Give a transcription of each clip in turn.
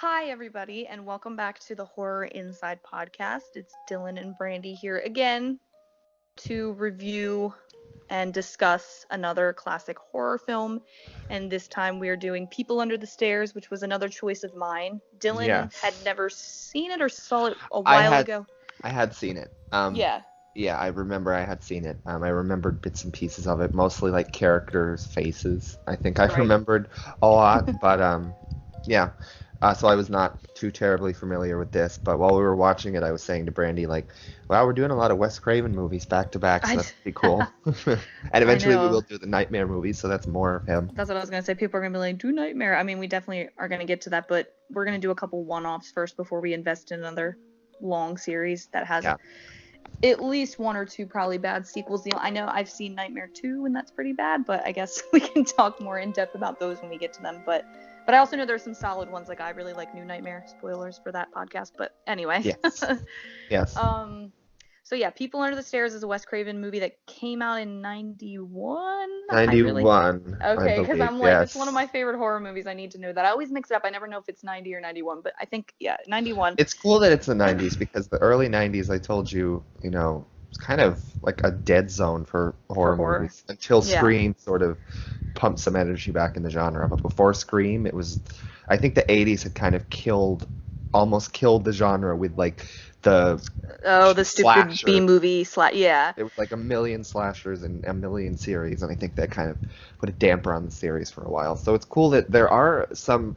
Hi, everybody, and welcome back to the Horror Inside podcast. It's Dylan and Brandi here again to review and discuss another classic horror film. And this time we are doing People Under the Stairs, which was another choice of mine. Dylan had Yes. never seen it or saw it a I while had ago. I had seen it. Yeah, Yeah, I remember I had seen it. I remembered bits and pieces of it, mostly like characters' faces. I think I right. remembered a lot, but yeah. So I was not too terribly familiar with this, but while we were watching it, I was saying to Brandy like, "Wow, we're doing a lot of Wes Craven movies back to back, so I, that's pretty cool." And I eventually we will know. do the Nightmare movies, so that's more of him. That's what I was going to say. People are going to be like, do Nightmare. I mean, we definitely are going to get to that, but we're going to do a couple one-offs first before we invest in another long series that has Yeah. at least one or two probably bad sequels. I know I've seen Nightmare 2 and that's pretty bad, but I guess we can talk more in depth about those when we get to them. But I also know there's some solid ones. Like I really like New Nightmare. Spoilers for that podcast. But anyway. Yes. Yes. So yeah, People Under the Stairs is a Wes Craven movie that came out in 91. I really 91, I Okay, because believe. I'm like, it's one of Yes. my favorite horror movies. I need to know that. I always mix it up. I never know if it's 90 or 91, but I think, yeah, 91 It's cool that it's the 90s because the early 90s, I told you, it's kind of like a dead zone for for horror horror. movies until Yeah. Scream sort of pumped some energy back in the genre. But before Scream, I think the 80s had kind of almost killed the genre with like the Oh, the stupid B slasher. movie yeah. There was like a million slashers and a million series, and I think that kind of put a damper on the series for a while. So it's cool that there are some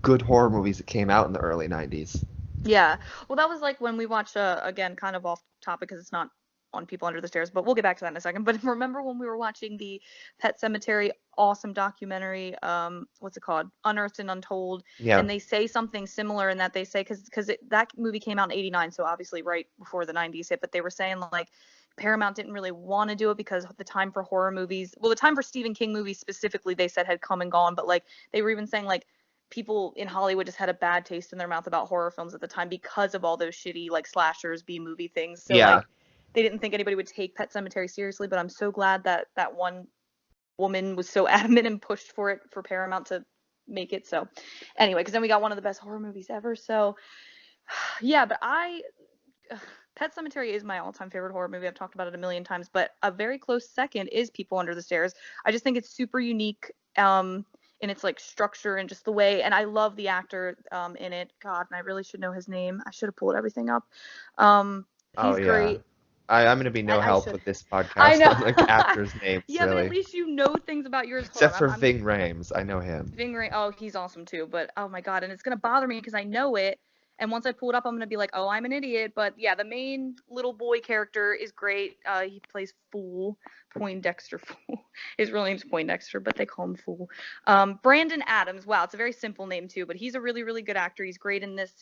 good horror movies that came out in the early 90s. Yeah. Well, that was like when we watched, again, kind of off topic because it's not on People Under the Stairs, but we'll get back to that in a second. But remember when we were watching the Pet Cemetery awesome documentary, what's it called? Unearthed and Untold. Yeah. And they say something similar in that they say, because that movie came out in 89, so obviously right before the 90s hit, but they were saying like, Paramount didn't really want to do it because the time for horror movies, well, the time for Stephen King movies specifically, they said had come and gone, but like they were even saying like people in Hollywood just had a bad taste in their mouth about horror films at the time because of all those shitty like slashers, B movie things. So Yeah. like they didn't think anybody would take Pet Cemetery seriously, but I'm so glad that that one woman was so adamant and pushed for it for Paramount to make it. So anyway, because then we got one of the best horror movies ever. So yeah, but Pet Cemetery is my all-time favorite horror movie. I've talked about it a million times, but a very close second is People Under the Stairs. I just think it's super unique in its like structure and just the way, and I love the actor in it. God, and I really should know his name. I should have pulled everything up. Oh He's yeah. great. I'm gonna be no I help should. with this I podcast know. on like actors' names, Yeah, but at really. least you know things about yours. Hold Except on, for I'm Ving Rhames. I know him. Ving Rhames. Oh, he's awesome too. But oh my god, and it's gonna bother me because I know it. And once I pull it up, I'm gonna be like, oh, I'm an idiot. But yeah, the main little boy character is great. He plays Fool, Poindexter Fool. His real name's Poindexter, but they call him Fool. Brandon Adams. Wow, it's a very simple name too, but he's a really, really good actor. He's great in this.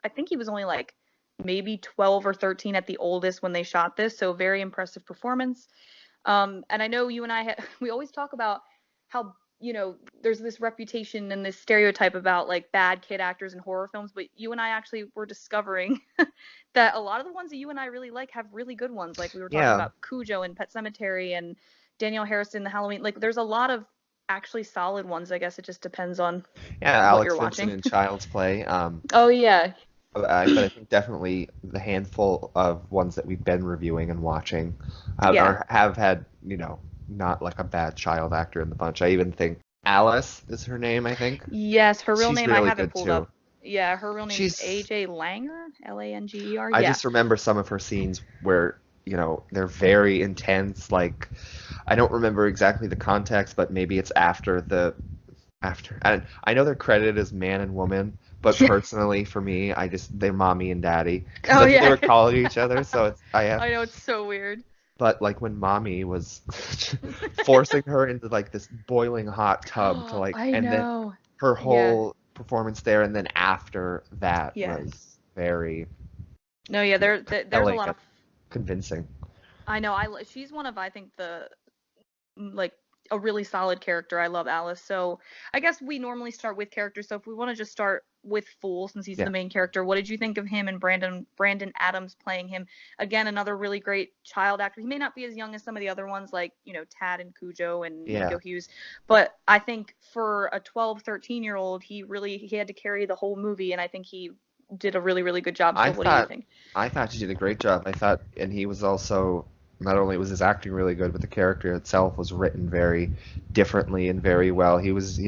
I think he was only like maybe 12 or 13 at the oldest when they shot this, so very impressive performance. And I know you and we always talk about how, there's this reputation and this stereotype about like bad kid actors in horror films, but you and I actually were discovering that a lot of the ones that you and I really like have really good ones. Like we were talking Yeah. about Cujo and Pet Cemetery and Danielle Harrison, the Halloween. Like there's a lot of actually solid ones. I guess it just depends on Yeah, what you're Alex Vincent watching. in Child's Play. Oh yeah. But I think definitely the handful of ones that we've been reviewing and watching Yeah. have had, not like a bad child actor in the bunch. I even think Alice is her name, I think. Yes, her real She's name I really haven't good pulled too. up. Yeah, her real name's She's AJ Langer, Langer. I Yeah. just remember some of her scenes where, they're very intense. Like, I don't remember exactly the context, but maybe it's after. I know they're credited as man and woman, but personally for me, they're mommy and daddy because Oh that's what they yeah. were calling each other. So I have, I know it's so weird. but like when mommy was forcing her into like this boiling hot tub to like, I and then know. her Yeah. whole performance there, and then after that was Yes. very No, yeah, there's a compelling lot and of convincing. I know she's one of I think the like a really solid character. I love Alice. So I guess we normally start with characters. So if we want to just start with Fool, since he's the Yeah. main character, what did you think of him and Brandon Adams playing him? Again, another really great child actor. He may not be as young as some of the other ones, like Tad and Cujo and Nico Yeah. Hughes, but I think for a 12, 13-year-old, he had to carry the whole movie, and I think he did a really, really good job. I So what do you thought think? I thought he did a great job. I thought, and he was also not only was his acting really good, but the character itself was written very differently and very well. He was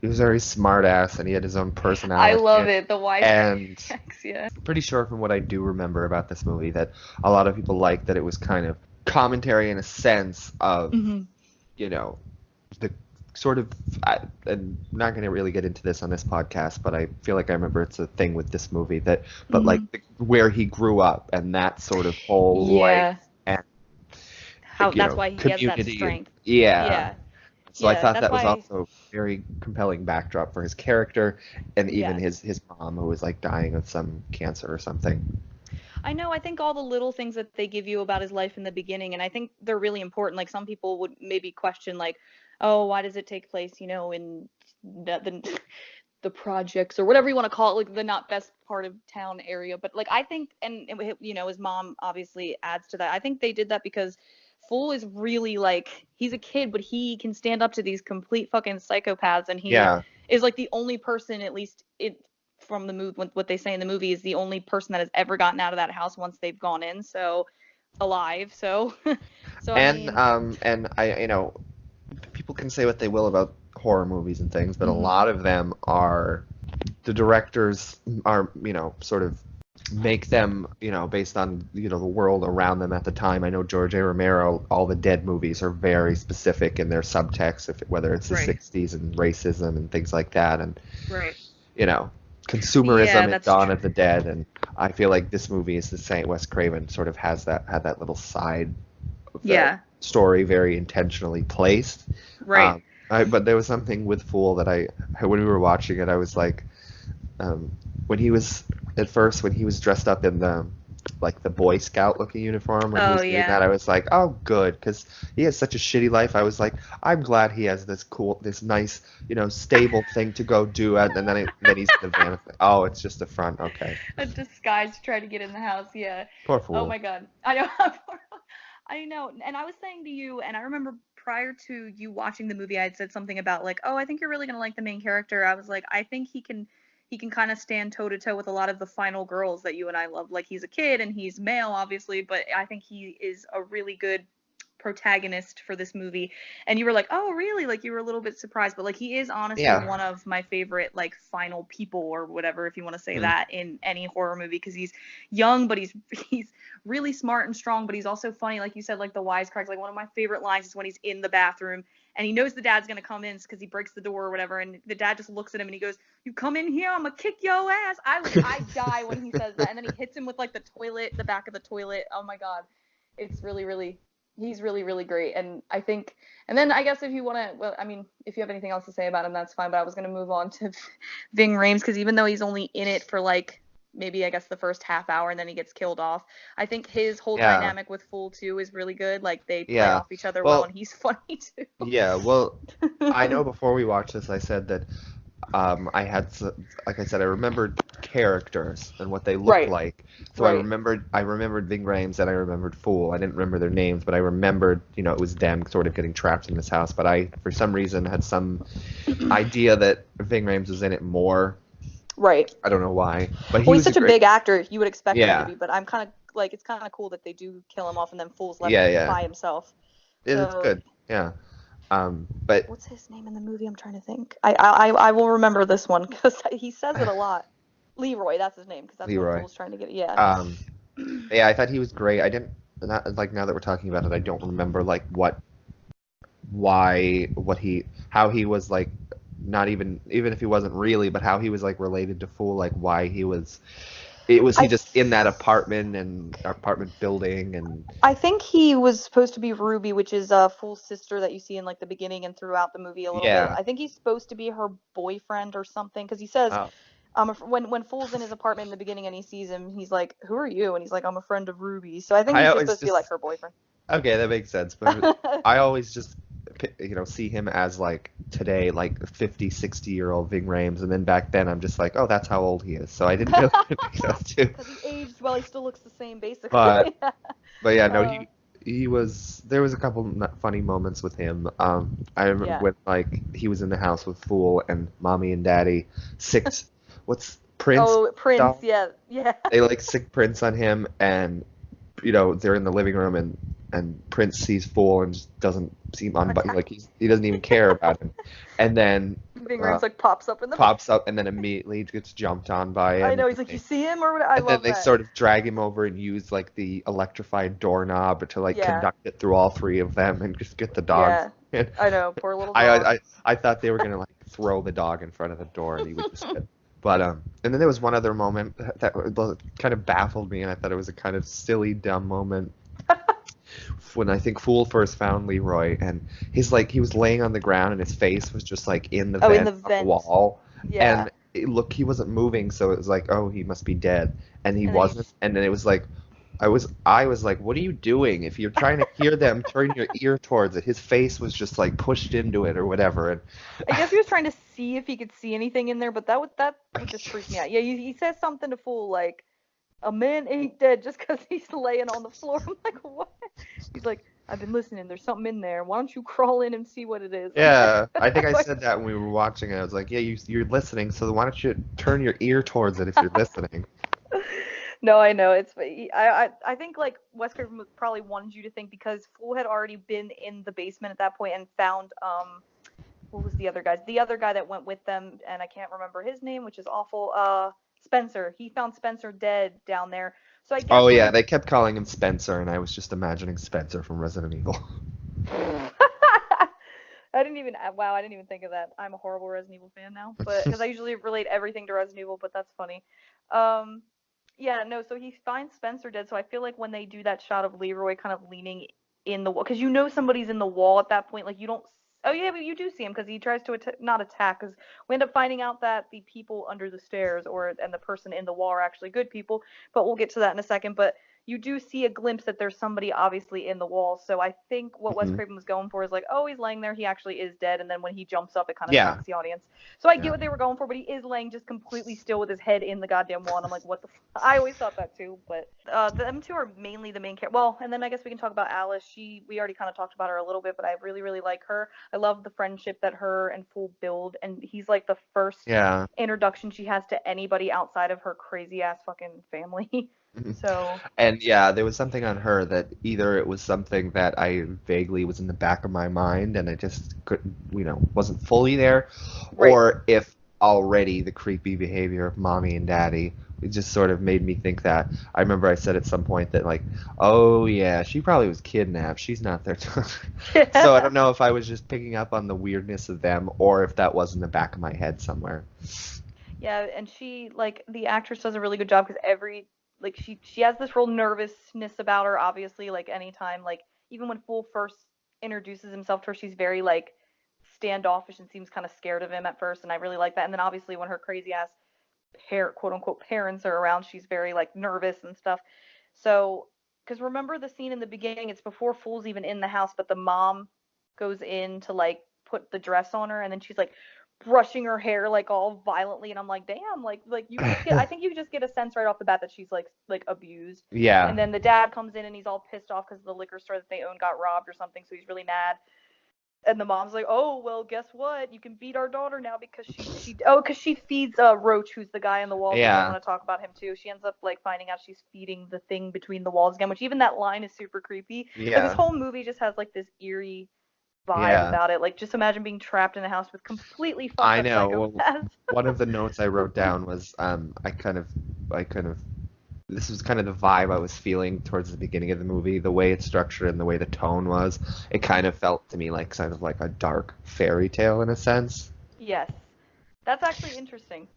very smart ass, and he had his own I personality. love it. The And wisecracks, yeah. pretty sure from what I do remember about this movie that a lot of people liked that it was kind of commentary in a sense of, Hmm. you know, the sort of, I'm not going to really get into this on this podcast, but I feel like I remember it's a thing with this movie that, but like Hmm. where he grew up and that sort of whole life Yeah. and, How that's why he has that community. And, strength. yeah. Yeah. So I Yeah. thought That's that was why. also a very compelling backdrop for his character and even Yes. his mom who was like dying of some cancer or something. I know. I think all the little things that they give you about his life in the beginning, and I think they're really important. Like some people would maybe question, like, oh, why does it take place, in the projects or whatever you want to call it, like the not best part of town area. But like I think, and his mom obviously adds to that. I think they did that because Fool is really like he's a kid, but he can stand up to these complete fucking psychopaths, and he Yeah. is like the only person, at least it from the movie, what they say in the movie is the only person that has ever gotten out of that house once they've gone in, so alive. So, so I mean, And I, people can say what they will about horror movies and things, but a hmm lot of them are the directors are, sort of make them, based on, the world around them at the time. I know George A. Romero, all the Dead movies are very specific in their subtext, whether it's the right, 60s and racism and things like that, and right, you know, yeah, consumerism in that's Dawn true. of the Dead, and I feel like this movie is the same. Wes Craven sort of had that little side of the Yeah, story very intentionally placed. right. But there was something with Fool that when we were watching it, I was like, when he was at first when he was dressed up in the like the Boy Scout looking uniform when he Oh was doing that, yeah. I was like, oh, good, because he has such a shitty life. I was like, I'm glad he has this nice, stable thing to go do, and then he's in the van. Oh, it's just the front. Okay, A disguise to try to get in the house. Yeah. poor Oh Fool. my God. I know. I know. And I was saying to you, and I remember prior to you watching the movie, I had said something about like, oh, I think you're really gonna like the main character. I was like, I think he can kind of stand toe to toe with a lot of the final girls that you and I love. Like he's a kid and he's male, obviously, but I think he is a really good protagonist for this movie. And you were like, oh really, like you were a little bit surprised, but like he is honestly Yeah. one of my favorite like final people or whatever, if you want to say Mm. that, in any horror movie, because he's young but he's really smart and strong, but he's also funny, like you said, like the wisecracks. Like one of my favorite lines is when he's in the bathroom and he knows the dad's gonna come in because he breaks the door or whatever, and the dad just looks at him and he goes, you come in here, I'm gonna kick your ass. I die when he says that, and then he hits him with like the back of the toilet. Oh my God, it's really, really, he's really, really great. And I think, and then I guess if you want to, well, I mean, if you have anything else to say about him, that's fine. But I was going to move on to Ving Rhames, because even though he's only in it for like maybe I guess the first half hour and then he gets killed off, I think his whole Yeah. dynamic with Fool too is really good. Like they play Yeah. off each other well, and Well, he's funny yeah. Well, I too. know before we watched this, I said that I had, like I said, I remembered characters and what they looked Right, like. So right. I remembered Ving Rhames and I remembered Fool. I didn't remember their names, but I remembered, it was them sort of getting trapped in this house. But I, for some reason, had some idea that Ving Rhames was in it more. Right. I don't know why, but Well, he he's was a such a great. big actor, you would expect him to Yeah, be, but I'm kind of like, it's kind of cool that they do kill him off and then Fool's left yeah, yeah. by himself. It's So, good. Yeah. But what's his name in the movie? I'm trying to think. I will remember this one because he says it a lot. Leroy, that's his name, because that's what Leroy. Fool's trying to get. Yeah. Um, yeah, I thought he was great. I didn't not like now that we're talking about it, I don't remember like how he was like not even if he wasn't really, but how he was like related to Fool, like why he I just in that apartment building and I think he was supposed to be Ruby, which is Fool's sister that you see in like the beginning and throughout the movie a little bit. yeah. I think he's supposed to be her boyfriend or something, because he says, Oh, when Fool's in his apartment in the beginning and he sees him, he's like, "Who are you?" And he's like, "I'm a friend of Ruby." So I think I he's just always supposed to be like just her boyfriend. okay, that makes sense, but I always just see him as like today, like 50, 60-year-old Ving Rhames, and then back then I'm just like, oh, that's how old he is. So I didn't really connect those two. Because he aged well, he still looks the same, But basically. but yeah, no, uh, he was there was a couple funny moments with him. I remember yeah. when like he was in the house with Fool and Mommy and Daddy sicked what's Prince Oh, Prince, doll? yeah, yeah. They like sick Prince on him, and they're in the living room, and Prince sees Fool and just doesn't seem Attack. like he doesn't even care about him, and then Ving uh, Rhames like pops up in the. pops up and then immediately gets jumped on by I him. know, he's like, you see him or what? I And then love they that. sort of drag him over and use like the electrified doorknob to like Yeah, conduct it through all three of them and just get the dog. yeah. And I know, poor little I, dog. I I thought they were gonna like throw the dog in front of the door and he would just get. But and then there was one other moment that kind of baffled me, and I thought it was a kind of silly, dumb moment when I think Fool first found Leroy, and he was laying on the ground and his face was just like in the Oh, in vent the on the vent. wall, Yeah. and he wasn't moving, so it was like, oh, he must be dead, and he And then he wasn't, just. and then it was like, I was like, what are you doing? If you're trying to hear them, turn your ear towards it. His face was just like pushed into it or whatever, and I guess he was trying to see if he could see anything in there, but that would just freak me out. Yeah, he says something to Fool like, a man ain't dead just because he's laying on the floor. I'm like, what? He's like, I've been listening. There's something in there. Why don't you crawl in and see what it is? I'm yeah, I think like, I like said that when we were watching it. I was like, yeah, you're listening, so why don't you turn your ear towards it if you're listening? no, I know. I think like Wes Craven probably wanted you to think because Fool had already been in the basement at that point and found what was the other guy? The other guy that went with them, and I can't remember his name, which is awful. Spencer. He found Spencer dead down there. So I guess Oh what yeah, I they kept calling him Spencer, and I was just imagining Spencer from Resident Evil. I didn't even wow, I didn't even think of that. I'm a horrible Resident Evil fan now, but because I usually relate everything to Resident Evil, but that's funny. Um, yeah, no, so he finds Spencer dead. So I feel like when they do that shot of Leroy kind of leaning in the wall, because somebody's in the wall at that point. Like you don't. Oh yeah, but you do see him because he tries to not attack. Because we end up finding out that the people under the stairs and the person in the wall are actually good people. But we'll get to that in a second. But you do see a glimpse that there's somebody obviously in the wall. So I think what Wes Hmm. Craven was going for is like, oh, he's laying there, he actually is dead, and then when he jumps up, it kind of Yeah, shocks the audience. So I get yeah. what they were going for, but he is laying just completely still with his head in the goddamn wall, and I'm like, what the? I always thought that too, but them two are mainly the main character. Well, and then I guess we can talk about Alice. We already kind of talked about her a little bit, but I really really like her. I love the friendship that her and Fool build, and he's like the first Yeah. introduction she has to anybody outside of her crazy ass fucking family. Mhm. So And yeah, there was something on her that either it was something that I vaguely was in the back of my mind and I just couldn't, wasn't fully there, right. or if already the creepy behavior of mommy and daddy, it just sort of made me think that. I remember I said at some point that like, oh yeah, she probably was kidnapped. She's not there. So I don't know if I was just picking up on the weirdness of them or if that was in the back of my head somewhere. Yeah, and she like the actress does a really good job because she has this real nervousness about her. Obviously, like anytime like even when Fool first introduces himself to her, she's very like standoffish and seems kind of scared of him at first, and I really like that. And then obviously when her crazy ass quote unquote parents are around, she's very like nervous and stuff. So because remember the scene in the beginning, it's before Fool's even in the house, but the mom goes in to like put the dress on her, and then she's like brushing her hair like all violently, and I'm like, damn, like you just get, I think you just get a sense right off the bat that she's like abused. Yeah. And then the dad comes in and he's all pissed off because the liquor store that they own got robbed or something, so he's really mad. And the mom's like, oh well, guess what? You can feed our daughter now because because she feeds Roach, who's the guy in the walls again. I Yeah. want to talk about him too. She ends up like finding out she's feeding the thing between the walls again, which even that line is super creepy. Like this Yeah. whole movie just has like this eerie vibe Yeah. about it. Like just imagine being trapped in a house with completely fucked I up know. Well, psychopaths. one of the notes I wrote down was I kind of this was kind of the vibe I was feeling towards the beginning of the movie, the way it's structured and the way the tone was. It kind of felt to me like kind of like a dark fairy tale in a sense. Yes, that's actually interesting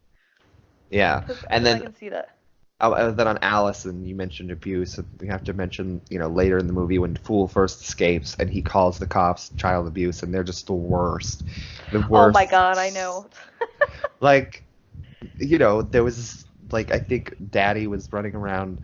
Yeah. because And I then can see that. then on Allison, you mentioned abuse. We have to mention, later in the movie when Fool first escapes and he calls the cops child abuse, and they're just the worst. The Oh my worst. god, I know. Like, there was like I think Daddy was running around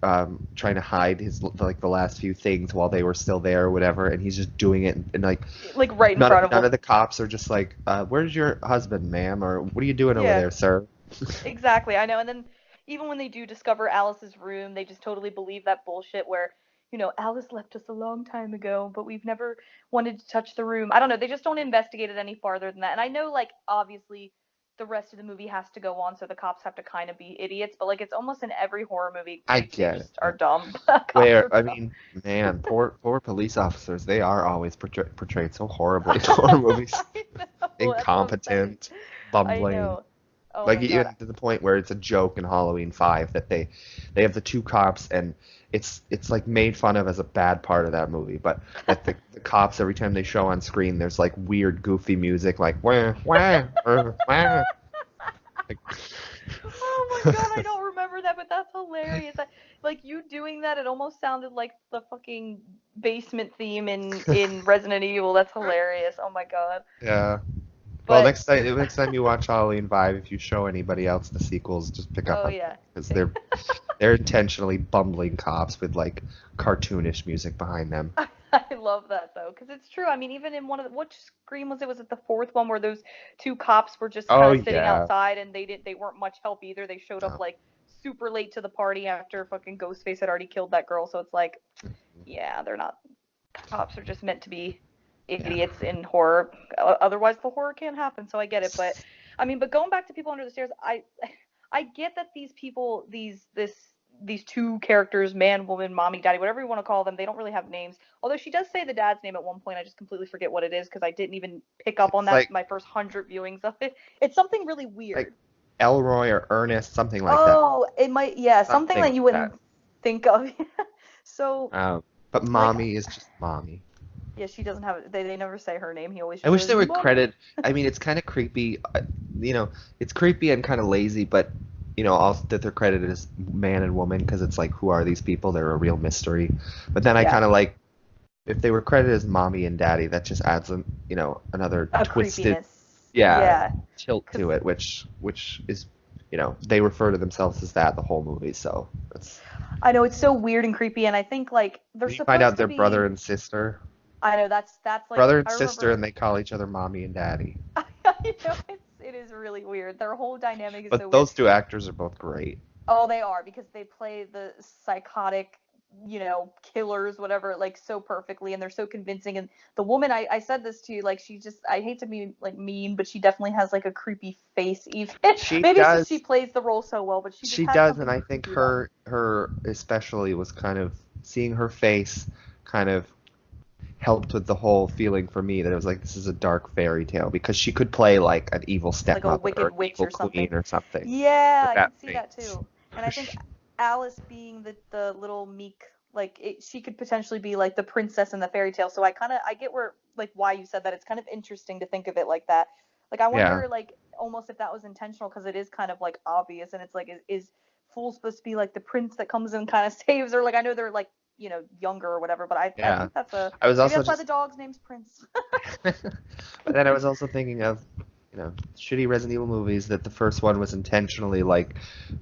trying to hide his like the last few things while they were still there or whatever, and he's just doing it, and like Like right in front of none them. of the cops are just like, "Where's your husband, ma'am?" or "What are you doing over Yeah, there, sir?" exactly. I know. And then even when they do discover Alice's room, they just totally believe that bullshit where, Alice left us a long time ago, but we've never wanted to touch the room. I don't know. They just don't investigate it any farther than that. And I know, like, obviously, the rest of the movie has to go on, so the cops have to kind of be idiots. But like, it's almost in every horror movie, I they get it. just are dumb. Cops are Where I dumb. mean, man, poor police officers, they are always portrayed so horribly in horror movies. I know. That's what I'm saying. Incompetent, I bumbling. know. Oh Like my god. even to the point where it's a joke in Halloween 5 that they have the two cops, and it's like made fun of as a bad part of that movie, but that the cops every time they show on screen there's like weird goofy music like wah wah wah. Like, Oh my god, I don't remember that, but that's hilarious. Like you doing that, it almost sounded like the fucking basement theme in Resident Evil. That's hilarious. Oh my god. yeah. Well, But next time you watch Halloween 5, if you show anybody else the sequels, just pick up oh on yeah. because they're intentionally bumbling cops with like cartoonish music behind them. I love that though, because it's true. I mean, even in one of the which Scream was it? Was it the fourth one where those two cops were just Oh kind of sitting yeah. outside and they weren't much help either. They showed up No. like super late to the party after fucking Ghostface had already killed that girl. So it's like, yeah, they're not cops are just meant to be Yeah. idiots in horror. Otherwise, the horror can't happen. So I get it, but I mean, but going back to People Under the Stairs, I get that these people, these two characters, man, woman, mommy, daddy, whatever you want to call them, they don't really have names. Although she does say the dad's name at one point, I just completely forget what it is because I didn't even pick up on It's that like my first 100 viewings of it. It's something really like weird. Elroy or Ernest, something like that. Oh, it might, yeah, something Something that you like that. wouldn't think of. So, But like, mommy is just mommy. yeah, she doesn't have. They never say her name. He always I just wish says they were mommy. credited. I mean, it's kind of creepy. You know, it's creepy and kind of lazy, but also that they're credited as man and woman because it's like, who are these people? They're a real mystery. But then I Yeah, kind of like if they were credited as mommy and daddy, that just adds another a twisted, creepiness. yeah, Yeah, tilt because to it, which is, they refer to themselves as that the whole movie. So that's I know it's so weird and creepy, and I think like they're when you find out supposed to they're brother be. and sister, I know that's like brother and I sister, and remember. they call each other mommy and daddy. I know it is really weird. Their whole dynamic is so But weird. those two actors are both great. Oh, they are because they play the psychotic, killers, whatever, like so perfectly, and they're so convincing. And the woman, I said this to you, like she just, I hate to be like mean, but she definitely has like a creepy face. Even She maybe it's just she does, plays the role so well, but she just she has does, and something I think creepy about her. her especially was kind of seeing her face kind of helped with the whole feeling for me that it was like this is a dark fairy tale because she could play like an evil Like a stepmother or wicked an witch evil or something. queen or something Yeah, with I that could see that face. too. And I think Alice being the little meek, like she could potentially be like the princess in the fairy tale. So I get where like why you said that. It's kind of interesting to think of it like that. Like I Yeah. wonder like almost if that was intentional because it is kind of like obvious and it's like is Fool supposed to be like the prince that comes and kind of saves her? Like I know they're like younger or whatever, but I Yeah. think that's a I was maybe also that's why the just dog's name's Prince. but then I was also thinking of, shitty Resident Evil movies that the first one was intentionally like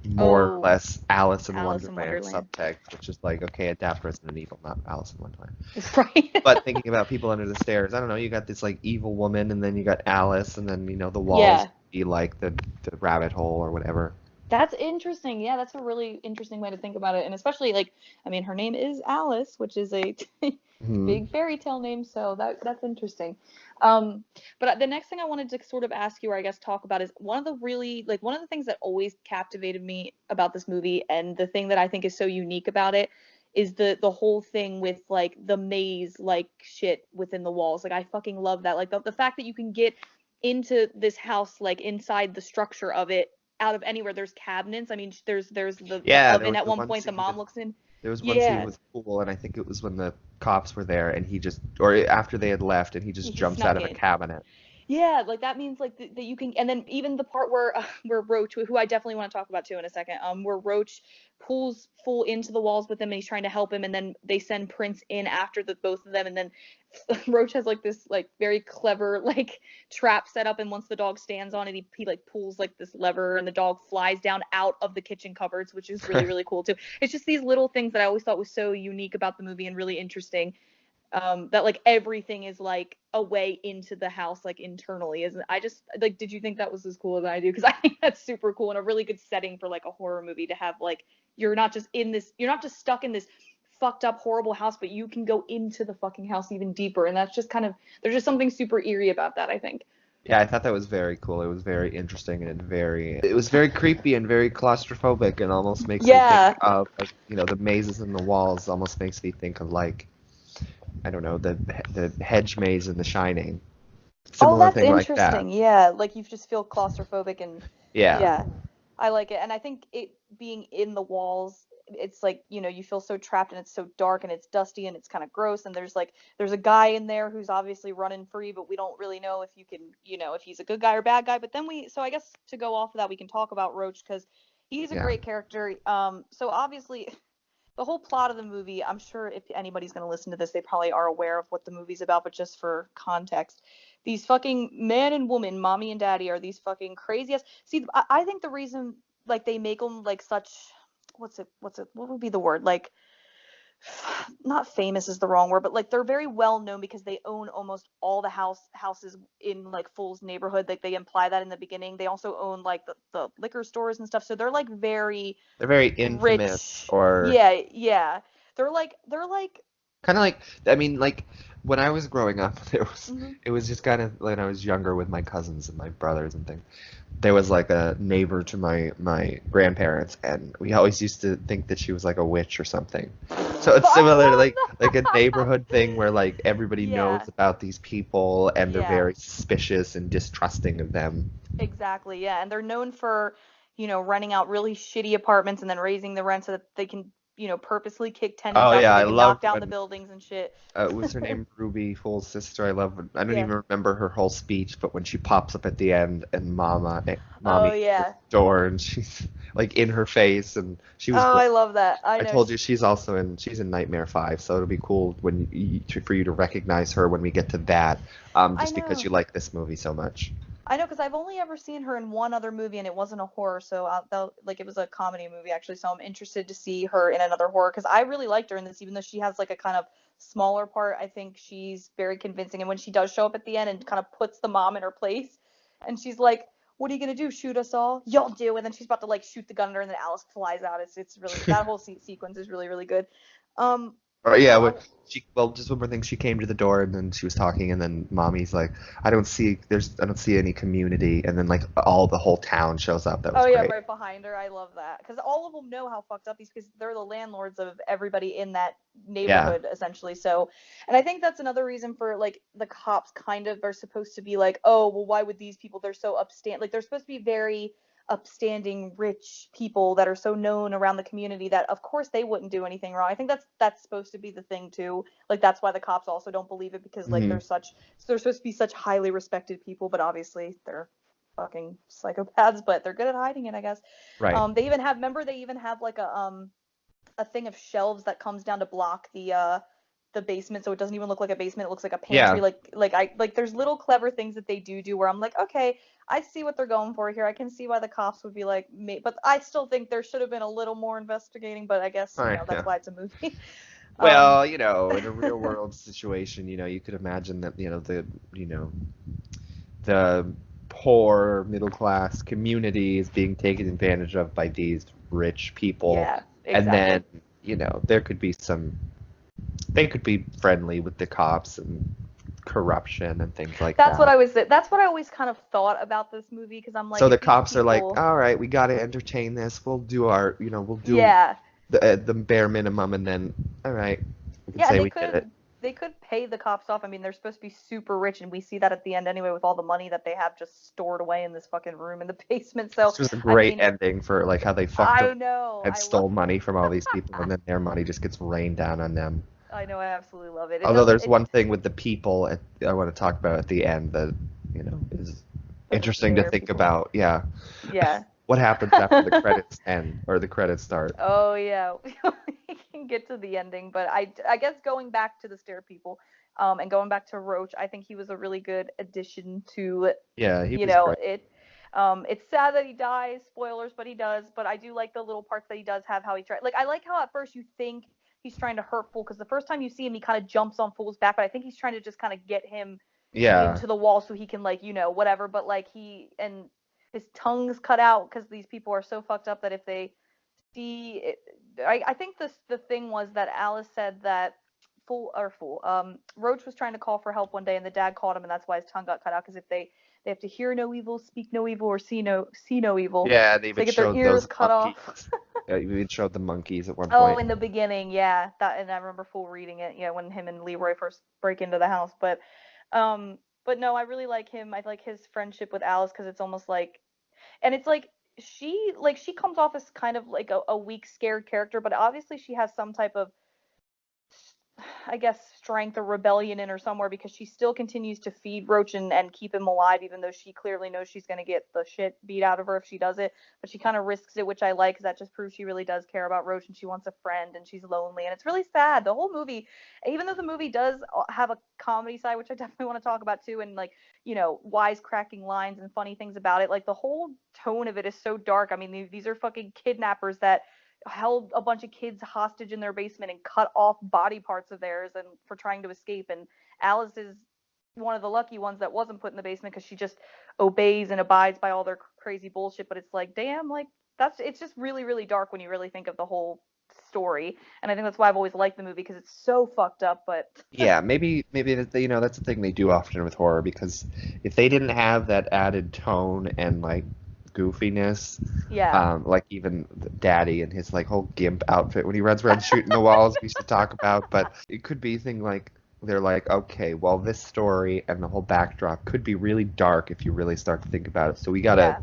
more or Oh, less Alice in Alice in Wonderland Wonderland. subtext, which is like, okay, adapt Resident Evil, not Alice in Wonderland. Right. But thinking about People Under the Stairs, I don't know, you got this like evil woman, and then you got Alice, and then the walls Yeah. be like the rabbit hole or whatever. That's interesting. Yeah, that's a really interesting way to think about it. And especially like, I mean, her name is Alice, which is a Hmm. big fairy tale name, so that's interesting. Um, but the next thing I wanted to sort of ask you, or I guess talk about, is one of the things that always captivated me about this movie, and the thing that I think is so unique about it, is the whole thing with like the maze like shit within the walls. Like I fucking love that. Like the fact that you can get into this house like inside the structure of it out of anywhere. There's cabinets. I mean, there's the Yeah, oven at one point. The mom with looks in. there was one scene Yeah, with the pool, and I think it was when the cops were there, and he just, or after they had left, and he just he jumps out snuck of a in. cabinet. Yeah, like that means like that you can, and then even the part where Roach, who I definitely want to talk about too in a second, where Roach pulls Fool into the walls with him and he's trying to help him, and then they send Prince in after the both of them, and then Roach has like this like very clever like trap set up, and once the dog stands on it, he like pulls like this lever, and the dog flies down out of the kitchen cupboards, which is really really cool too. It's just these little things that I always thought was so unique about the movie and really interesting, that like everything is like a way into the house like internally. Isn't I just like did you think that was as cool as I do? Because I think that's super cool and a really good setting for like a horror movie to have like you're not just stuck in this fucked up horrible house, but you can go into the fucking house even deeper, and that's just kind of there's just something super eerie about that, I think. Yeah, I thought that was very cool. It was very interesting and it was very creepy and very claustrophobic and almost makes me think Yeah. of like, the mazes in the walls almost makes me think of like, I don't know, the hedge maze in The Shining. Oh, Similar that's thing like that. interesting. Yeah, like you just feel claustrophobic and Yeah. yeah, I like it. And I think it being in the walls, it's like, you feel so trapped and it's so dark and it's dusty and it's kind of gross, and there's a guy in there who's obviously running free, but we don't really know if you can, if he's a good guy or bad guy. But then so I guess to go off of that, we can talk about Roach because he's a Yeah. great character. So obviously the whole plot of the movie, I'm sure if anybody's going to listen to this, they probably are aware of what the movie's about, but just for context, these fucking man and woman, mommy and daddy, are these fucking crazy ass. See, I think the reason like they make them like such, what would be the word? Like, not famous is the wrong word, but like they're very well known because they own almost all the houses in like Fool's neighborhood. Like they imply that in the beginning. They also own like the liquor stores and stuff. So they're like very They're very infamous rich. or Yeah, yeah. They're like kind of like, I mean, like when I was growing up, mhm. it was just kind of when I was younger with my cousins and my brothers and things. There was like a neighbor to my grandparents, and we always used to think that she was like a witch or something. So it's similar to I like a love that. neighborhood thing where like everybody Yeah, knows about these people and they're yeah. very suspicious and distrusting of them. Exactly, yeah. And they're known for, renting out really shitty apartments and then raising the rent so that they can, purposely kick tenants Oh out so yeah, they I can knock loved down the when buildings and shit. what's her name? Ruby Fool's sister. I don't Yeah. even remember her whole speech, but when she pops up at the end and Oh mommy answers yeah. the door and she's like in her face and she was Oh, great. I love that. I I know. told you she's in Nightmare 5, so it'll be cool for you to recognize her when we get to that, I just because know. you like this movie so much. I know because I've only ever seen her in one other movie and it wasn't a horror, so like it was a comedy movie actually. So I'm interested to see her in another horror because I really liked her in this, even though she has like a kind of smaller part. I think she's very convincing, and when she does show up at the end and kind of puts the mom in her place, and she's like, "What are you gonna do? Shoot us all? You'll do." And then she's about to like shoot the gun at her, and then Alice flies out. It's really that whole sequence is really really good. Um, Or yeah, so when I, just one more thing, she came to the door and then she was talking, and then mommy's like, I don't see any community, and then like the whole town shows up. That Oh was yeah, great. right behind her. I love that because all of them know how fucked up these because they're the landlords of everybody in that Yeah. neighborhood essentially. So, and I think that's another reason for like the cops kind of are supposed to be like, oh well, why would these people? They're so upstand like they're supposed to be very upstanding, rich people that are so known around the community that of course they wouldn't do anything wrong. I think that's supposed to be the thing too. Like that's why the cops also don't believe it because like Hmm. they're supposed to be such highly respected people, but obviously they're fucking psychopaths, but they're good at hiding it, I guess. Right. They even have like a thing of shelves that comes down to block the basement, so it doesn't even look like a basement. It looks like a pantry. Yeah. Like there's little clever things that they do where I'm like, okay, I see what they're going for here. I can see why the cops would be like, but I still think there should have been a little more investigating. But I guess All right. that's Yeah. why it's a movie. um, Well, in a real world situation, you could imagine that, the poor middle class community is being taken advantage of by these rich people, yeah, and then, exactly. there could be they could be friendly with the cops and corruption and things like that. That's what I always kind of thought about this movie because I'm like, So the if these cops are like, people, all right, we got to entertain this. We'll do yeah, the bare minimum, and then, all right, we can yeah, and say we did it. they could pay the cops off. I mean, they're supposed to be super rich, and we see that at the end anyway with all the money that they have just stored away in this fucking room in the basement. So, This was a I great mean, ending for like how they fucked I around know, and I love, stole money from all these people, and then their money just gets rained down on them. I know, I absolutely love it. It Although doesn't, there's it, one thing with the people I want to talk about at the end that is Those are interesting to scarier think people. about. Yeah. Yeah. What happens after the credits end or the credits start? Oh yeah, we can get to the ending, but I guess going back to the stair people, and going back to Roach, I think he was a really good addition to, Yeah, he was great. it. It's sad that he dies, spoilers, but he does. But I do like the little parts that he does have, how he tries. Like I like how at first you think he's trying to hurt Fool, because the first time you see him, he kind of jumps on Fool's back, but I think he's trying to just kind of get him Yeah. into the wall so he can, like, whatever. But like his tongue's cut out because these people are so fucked up that if they see it, I think the thing was that Alice said that Roach was trying to call for help one day, and the dad called him, and that's why his tongue got cut out, because if they have to hear no evil, speak no evil, or see no evil, Yeah, they so even they get their showed ears those cut monkeys. off. Yeah, you even showed the monkeys at one Oh, point. in the beginning, yeah, that, and I remember Fool reading it, when him and Leroy first break into the house. Um, but no, I really like him. I like his friendship with Alice, because it's almost like, and it's like she comes off as kind of like a weak, scared character, but obviously she has some type of, I guess, strength or rebellion in her somewhere, because she still continues to feed Roach and keep him alive, even though she clearly knows she's going to get the shit beat out of her if she does it. But she kind of risks it, which I like, because that just proves she really does care about Roach, and she wants a friend, and she's lonely. And it's really sad. The whole movie, even though the movie does have a comedy side, which I definitely want to talk about too, and like, wisecracking lines and funny things about it, like the whole tone of it is so dark. I mean, these are fucking kidnappers that held a bunch of kids hostage in their basement and cut off body parts of theirs and for trying to escape. And Alice is one of the lucky ones that wasn't put in the basement, because she just obeys and abides by all their crazy bullshit. But it's like, damn, like, it's just really, really dark when you really think of the whole story. And I think that's why I've always liked the movie, because it's so fucked up. But Yeah, maybe that's the thing they do often with horror, because if they didn't have that added tone and like goofiness, yeah, like even Daddy and his like whole gimp outfit when he runs around shooting the walls, we should talk about. But it could be thing like they're like, okay, well this story and the whole backdrop could be really dark if you really start to think about it. So yeah,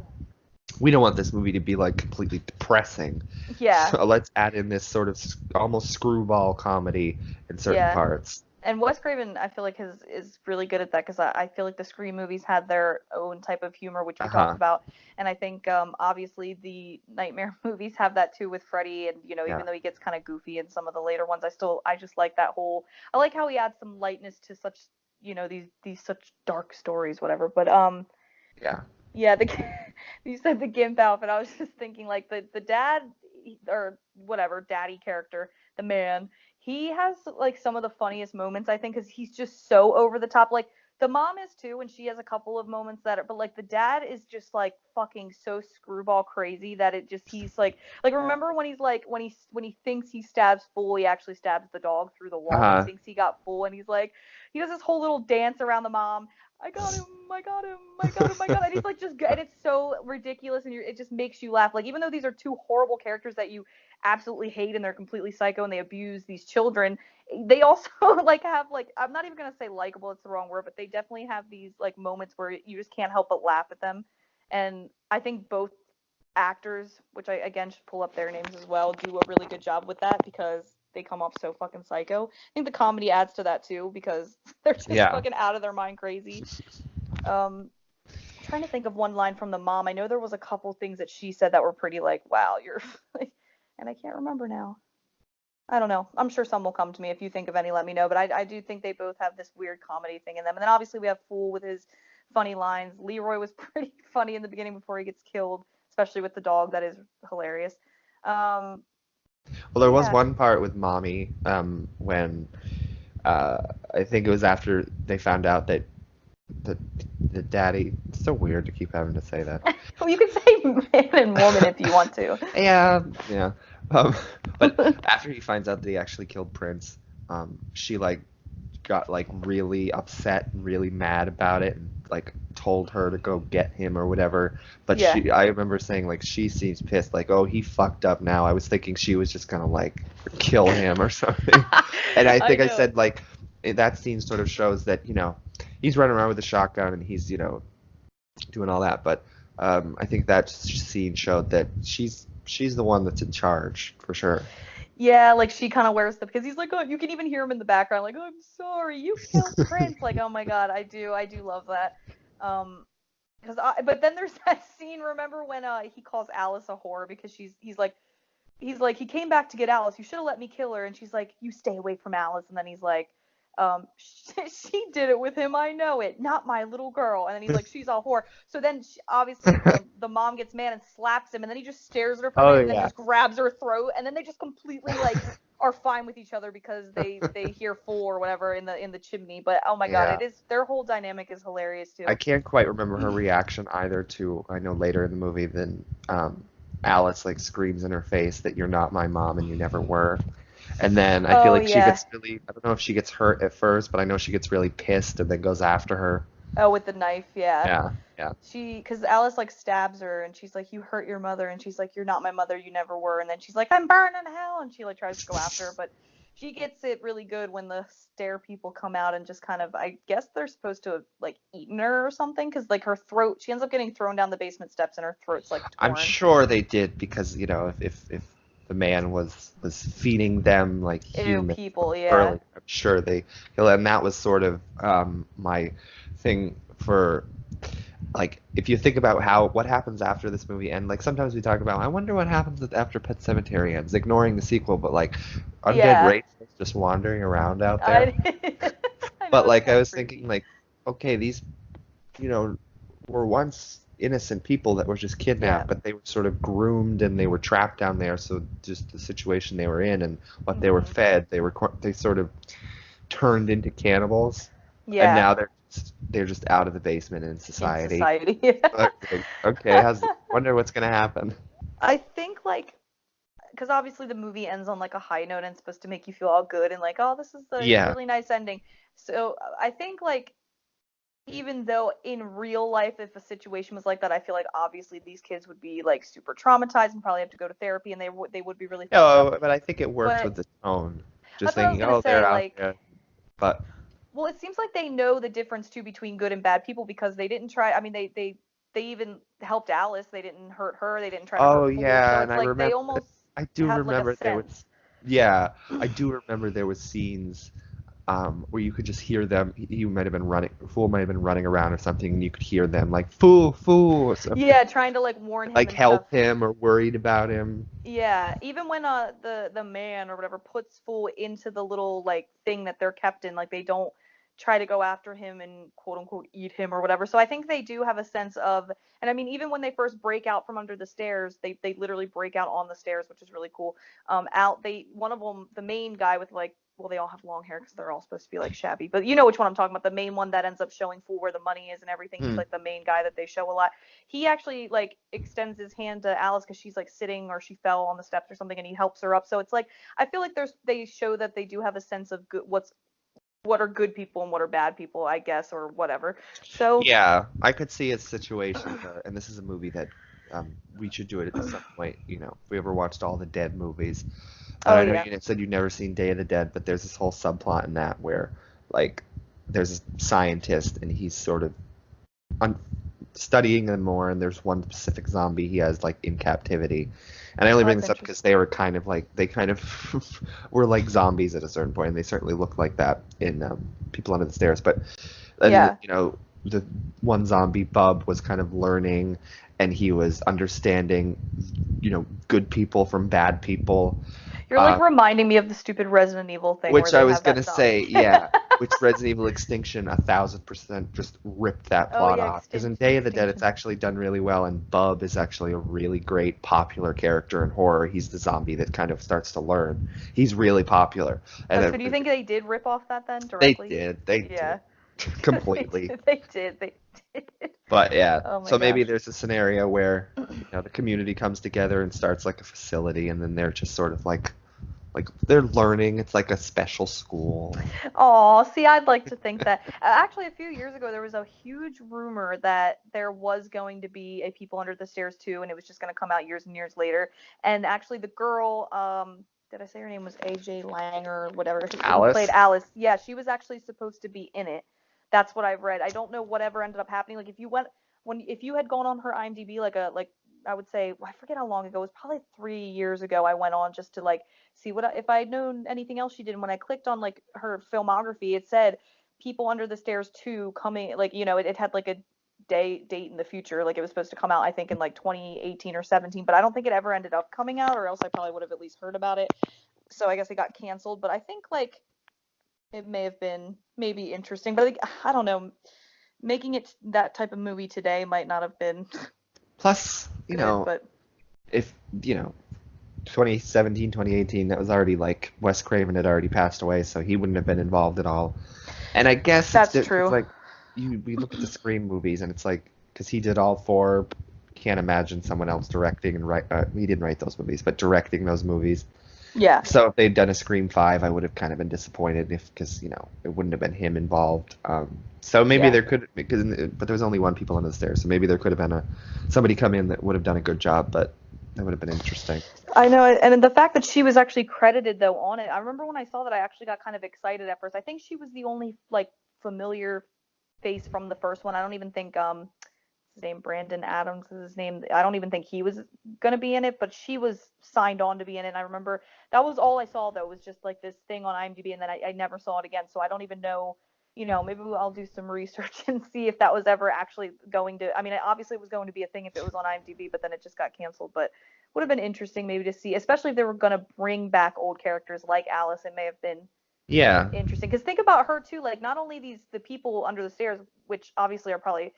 we don't want this movie to be like completely depressing. yeah, So let's add in this sort of almost screwball comedy in certain yeah. parts. And Wes Craven, I feel like is really good at that, because I feel like the Scream movies had their own type of humor, which we talked Uh-huh. about, and I think obviously the Nightmare movies have that too with Freddy, and Yeah. even though he gets kind of goofy in some of the later ones, I just like that whole, I like how he adds some lightness to such, these such dark stories, whatever. But Yeah. yeah, you said the gimp outfit. I was just thinking, like, the dad, or whatever, daddy character, the man. He has like some of the funniest moments, I think, because he's just so over the top. Like the mom is too, and she has a couple of moments that are, but like the dad is just like fucking so screwball crazy that it just, he's like, remember when he's like, when he thinks he stabs Fool, he actually stabs the dog through the wall, but he Uh-huh. thinks he got Fool, and he's like, he does this whole little dance around the mom. I got him, I got him, I got him, I got him. And he's like, and it's so ridiculous, and it just makes you laugh. Like, even though these are two horrible characters that you absolutely hate, and they're completely psycho, and they abuse these children, they also like have, like, I'm not even gonna say likable, it's the wrong word, but they definitely have these like moments where you just can't help but laugh at them. And I think both actors, which I again should pull up their names as well, do a really good job with that, because they come off so fucking psycho. I think the comedy adds to that too, because they're just Yeah. fucking out of their mind crazy. Um, trying to think of one line from the mom. I know there was a couple things that she said that were pretty like, wow, you're like, and I can't remember now. I don't know. I'm sure some will come to me. If you think of any, let me know. But I do think they both have this weird comedy thing in them. And then obviously we have Fool with his funny lines. Leroy was pretty funny in the beginning before he gets killed, especially with the dog. That is hilarious. Um, Well, there was yeah. one part with Mommy, when uh, I think it was after they found out that the the daddy. It's so weird to keep having to say that. Well, you can say man and woman if you want to. Yeah, yeah. Um, but after he finds out that he actually killed Prince, she like got like really upset and really mad about it, and like told her to go get him or whatever. But Yeah. I remember saying like she seems pissed, like, oh, he fucked up now. I was thinking she was just gonna like kill him or something. And I I think I know. said like that scene sort of shows that he's running around with a shotgun and he's doing all that. But I think that scene showed that she's the one that's in charge for sure. Yeah, like she kind of wears the, because he's like, oh, you can even hear him in the background, like, oh, I'm sorry, you killed Prince. Like, oh my god, I do love that. Um, but then there's that scene. Remember when he calls Alice a whore because he's like, he came back to get Alice. You should have let me kill her. And she's like, you stay away from Alice. And then he's like, she did it with him. I know it. Not my little girl. And then he's like, she's a whore. So then obviously the mom gets mad and slaps him. And then he just stares at her for a Oh minute and then yeah. just grabs her throat. And then they just completely like are fine with each other because they hear fool or whatever in the chimney. But oh my god, Yeah. it is, their whole dynamic is hilarious I too. can't quite remember her reaction either to, I know later in the movie, then Alice like screams in her face that you're not my mom and you never were. And then I feel Oh like she yeah. gets really, I don't know if she gets hurt at first, but I know she gets really pissed and then goes after her. Oh, with the knife, yeah. Yeah, yeah. Because Alice like stabs her and she's like, you hurt your mother, and she's like, you're not my mother, you never were, and then she's like, I'm burning in hell, and she like tries to go after her, but she gets it really good when the stair people come out and just kind of, I guess they're supposed to have like eaten her or something, because like her throat, she ends up getting thrown down the basement steps and her throat's like I'm torn. sure they did because, if the man was feeding them like Ew, humans people, yeah. early, I'm sure they, and that was sort of my thing for like if you think about how what happens after this movie and like sometimes we talk about I wonder what happens after Pet Cemetery ends, ignoring the sequel, but like undead Yeah. races just wandering around out there. I I know, But that's like I kind of was thinking creepy. like okay, these you know were once innocent people that were just Yeah. kidnapped, but they were sort of groomed and they were trapped down there, so just the situation they were in and what they were Hmm. fed, they sort of turned into cannibals, and Yeah. now they're just out of the basement in In society. society. Okay, okay. Wonder what's gonna happen. I think like, because obviously the movie ends on like a high note and it's supposed to make you feel all good and like, oh, this is the Yeah. really nice ending. So I think like, even though in real life, if a situation was like that, I feel like obviously these kids would be like super traumatized and probably have to go to therapy, and they would be really fucked up. No, but I think it works with But the tone. Just that's what I was thinking, gonna oh, they're say. out Like, there, but well, it seems like they know the difference too between good and bad people because they didn't try. I mean, they even helped Alice. They didn't hurt her. They didn't try to oh hurt Fool. So yeah, and it's like they almost I do have like a remember there sense. was, yeah, I do remember there was scenes where you could just hear them. You might have been running, Fool might have been running around or something, and you could hear them like Fool, Fool, or something, Yeah, trying to like warn him like and stuff. help him or worried about him. Yeah, even when the man or whatever puts Fool into the little like thing that they're kept in, like they don't try to go after him and quote unquote eat him or whatever. So I think they do have a sense of, and I mean even when they first break out from under the stairs, they literally break out on the stairs, which is really cool. Out they one of them, the main guy with like, well, they all have long hair because they're all supposed to be like shabby, but you know which one I'm talking about. The main one that ends up showing Fool where the money is and everything. He's Hmm. like the main guy that they show a lot. He actually like extends his hand to Alice because she's like sitting or she fell on the steps or something, and he helps her up. So it's like I feel like they show that they do have a sense of good, what are good people and what are bad people, I guess, or whatever. So Yeah, I could see a situation where, and this is a movie that we should do it at some point. If we ever watched all the Dead movies. And oh I know yeah, you said you've never seen Day of the Dead, but there's this whole subplot in that where, like, there's a scientist and he's sort of un studying them more, and there's one specific zombie he has like in captivity. And I only oh, bring that's this up because interesting. they kind of were like zombies at a certain point, and they certainly look like that in People Under the Stairs. But and Yeah, the one zombie Bub was kind of learning, and he was understanding, good people from bad people. you're like Um, reminding me of the stupid Resident Evil thing where which they I was have gonna that say, zombie. yeah, which Resident Evil Extinction 1,000% just ripped that Oh plot yeah, off. Because in Day of the Dead, it's extinction. actually done really well, and Bub is actually a really great popular character in horror. He's the zombie that kind of starts to learn. He's really popular, and So do you think they did rip off that then they directly? did, they did Yeah, they completely. did. They did. They did. But yeah, Oh my so maybe gosh. there's a scenario where the community comes together and starts like a facility, and then they're just sort of like they're learning. It's like a special school. Oh, see, I'd like to think that. Actually, a few years ago, there was a huge rumor that there was going to be a People Under the Stairs 2, and it was just going to come out years and years later. And actually, the girl, did I say her name was AJ Lang or whatever, who played Alice. Alice? Yeah, she was actually supposed to be in it. That's what I've read. I don't know whatever ended up happening. Like, if you had gone on her IMDb, like I would say, well, I forget how long ago. It was probably 3 years ago. I went on just to like see if I had known anything else she did. And when I clicked on like her filmography, it said People Under the Stairs 2 coming, like it had like date in the future. Like it was supposed to come out, I think, in like 2018 or 17, but I don't think it ever ended up coming out, or else I probably would have at least heard about it. So I guess it got canceled. But I think like it may have been maybe interesting, but like, I don't know. Making it that type of movie today might not have been Plus, good, but if, you know, 2017, 2018, that was already like Wes Craven had already passed away, so he wouldn't have been involved at all. And I guess that's it's true. like we look at the Scream movies, and it's like because he did all four, can't imagine someone else directing and write. He didn't write those movies, but directing those movies. Yeah, So if they'd done a Scream 5, I would have kind of been disappointed if because it wouldn't have been him involved. So maybe yeah. there could because but there was only one people under the stairs, so maybe there could have been somebody come in that would have done a good job, but that would have been interesting. I know, and the fact that she was actually credited though on it, I remember when I saw that, I actually got kind of excited at first. I think she was the only like familiar face from the first one. I don't even think his name Brandon Adams is his name. I don't even think he was gonna be in it, but she was signed on to be in it. And I remember that was all I saw though, was just like this thing on IMDb, and then I never saw it again. So I don't even know. Maybe I'll do some research and see if that was ever actually going to. I mean, it obviously was going to be a thing if it was on IMDb, but then it just got canceled. But would have been interesting maybe to see, especially if they were going to bring back old characters like Alice. It may have been Yeah, interesting because think about her too. Like not only the people under the stairs, which obviously are probably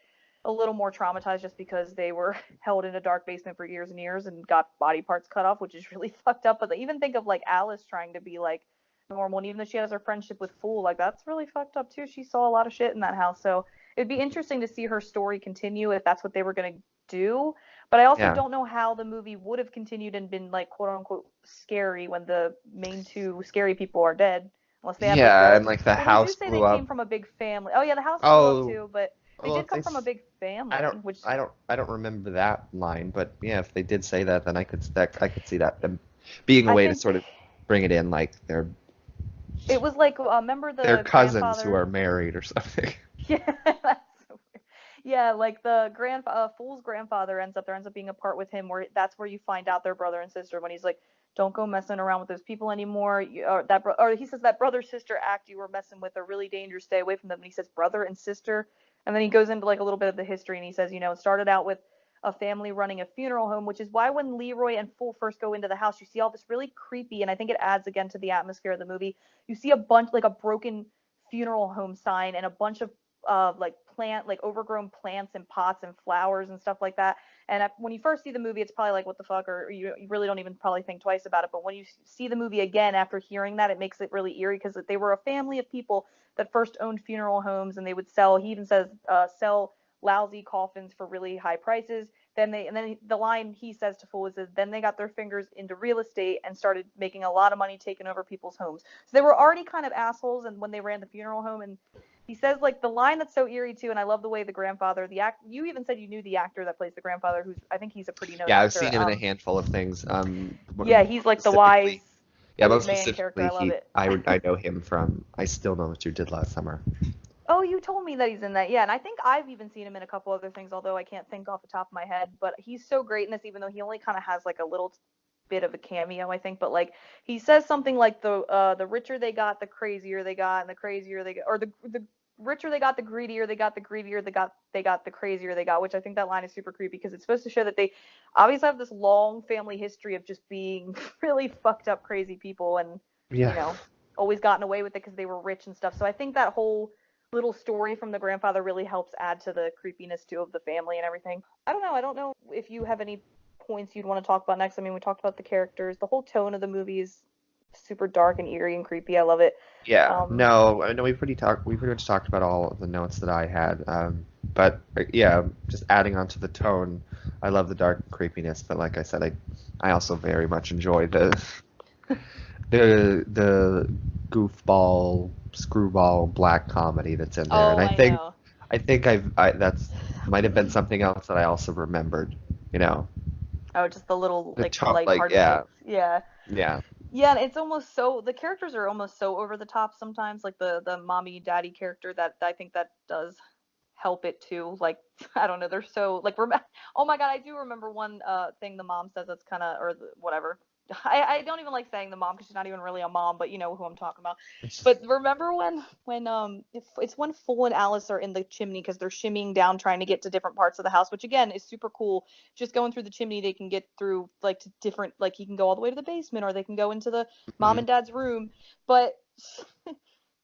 a little more traumatized just because they were held in a dark basement for years and years and got body parts cut off, which is really fucked up. But even think of like Alice trying to be like normal, and even though she has her friendship with Fool, like that's really fucked up too. She saw a lot of shit in that house, so it'd be interesting to see her story continue if that's what they were gonna do. But I also yeah, don't know how the movie would have continued and been like quote unquote scary when the main two scary people are dead. Unless they have like yeah, the and like the well, they do house say they blew came up. from a big family. Oh yeah, the house blew up Oh, too, but they well, did if they, come from a big I don't, family, which I don't remember that line, but yeah, if they did say that, then I could see that them being a I way to think sort of bring it in, like it was like remember they're the cousins who grandfather. are married or something. Yeah, that's so weird. Yeah, like the Fool's grandfather ends up being a part with him, where that's where you find out they're brother and sister when he's like, "Don't go messing around with those people anymore." Or he says that brother sister act you were messing with are really dangerous. Stay away from them. And he says brother and sister, and then he goes into like a little bit of the history, and he says, it started out with a family running a funeral home, which is why when Leroy and Fool first go into the house, you see all this really creepy, and I think it adds again to the atmosphere of the movie. You see a bunch like a broken funeral home sign and a bunch of like like overgrown plants and pots and flowers and stuff like that. And when you first see the movie, it's probably like, what the fuck, or you really don't even probably think twice about it. But when you see the movie again after hearing that, it makes it really eerie because they were a family of people that first owned funeral homes, and they would sell. He even says sell lousy coffins for really high prices. Then the line he says to Fool is, then they got their fingers into real estate and started making a lot of money taking over people's homes. So they were already kind of assholes, and when they ran the funeral home, and he says like the line that's so eerie too, and I love the way the grandfather, the act. You even said you knew the actor that plays the grandfather, who's I think he's a pretty known Yeah, I've seen actor. him in a handful of things. Yeah, he's like the wise Specifically, yeah, most old man character. specifically, I love it. I know him from I Still Know What You Did Last Summer. Oh, you told me that he's in that. Yeah, and I think I've even seen him in a couple other things, although I can't think off the top of my head. But he's so great in this, even though he only kind of has like a little bit of a cameo, I think. But like he says something like the richer they got, the crazier they got, and the crazier they got, or the richer they got, the greedier they got, the greedier they got, the crazier they got. Which I think that line is super creepy because it's supposed to show that they obviously have this long family history of just being really fucked up, crazy people, and you Yeah, know always gotten away with it because they were rich and stuff. So I think that whole little story from the grandfather really helps add to the creepiness too of the family and everything. I don't know. I don't know if you have any points you'd want to talk about next. I mean, we talked about the characters. The whole tone of the movie is super dark and eerie and creepy. I love it. yeah. Um, No, I know we pretty much talked about all of the notes that I had. But yeah, just adding on to the tone, I love the dark creepiness, but like I said, I also very much enjoy the goofball, screwball, black comedy that's in there, and oh, I know. I think that's might have been something else that I also remembered. You know, Oh, just the little the like top, like lightheartedness. Yeah. yeah, Yeah, and it's almost so the characters are almost so over the top sometimes, like the mommy daddy character that I think that does help it too. Like I don't know, they're so like oh my god, I do remember one thing the mom says that's kind of or whatever. I don't even like saying the mom because she's not even really a mom, but you know who I'm talking about. But remember when it's when Fool and Alice are in the chimney because they're shimmying down trying to get to different parts of the house, which again is super cool. Just going through the chimney, they can get through like to different like he can go all the way to the basement or they can go into the mom Mhm. and dad's room. But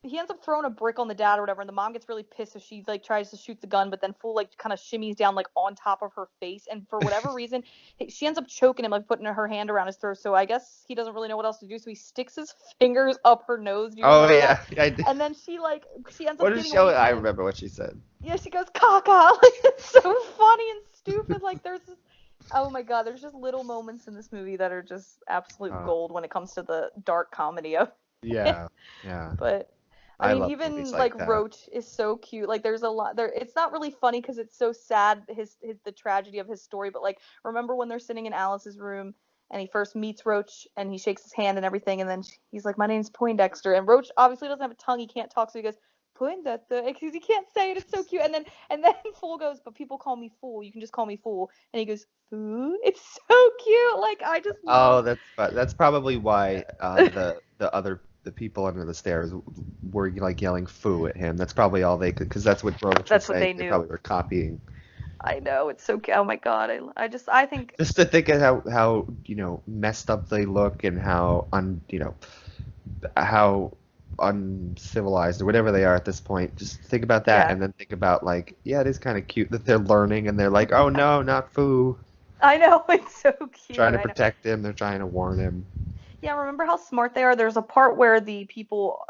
he ends up throwing a brick on the dad or whatever, and the mom gets really pissed, so she like tries to shoot the gun, but then Fool like kind of shimmies down like on top of her face, and for whatever reason, she ends up choking him, like putting her hand around his throat. So I guess he doesn't really know what else to do, so he sticks his fingers up her nose. Do you Oh remember that? yeah, I did. And then she ends What up did getting she? away I from him. remember what she said. Yeah, she goes caca. Like it's so funny and stupid. Like there's this, oh my god, there's just little moments in this movie that are just absolute Uh, gold when it comes to the dark comedy of it. yeah, yeah. But I I mean, love movies even like like that. Roach is so cute. Like there's a lot there. It's not really funny because it's so sad his the tragedy of his story. But like remember when they're sitting in Alice's room and he first meets Roach and he shakes his hand and everything, and then he's like, "My name's Poindexter," and Roach obviously doesn't have a tongue. He can't talk, so he goes. Poindexter, because he can't say it. It's so cute. And then Fool goes, but people call me Fool. You can just call me Fool. And he goes, Fool. It's so cute. Like I just love. Oh, that's probably why the people under the stairs were like yelling "foo" at him. That's probably all they could, because that's what Roach was That's what saying. they They knew. probably were copying. I know it's so cute. Oh my god. I think Just to think of how messed up they look and how uncivilized or whatever they are at this point. Just think about that, yeah. and then think about like, yeah, it is kind of cute that they're learning and they're like, oh no, not Foo. I know it's so Trying cute. to I know. protect him, they're trying to warn him. Yeah, remember how smart they are? There's a part where the people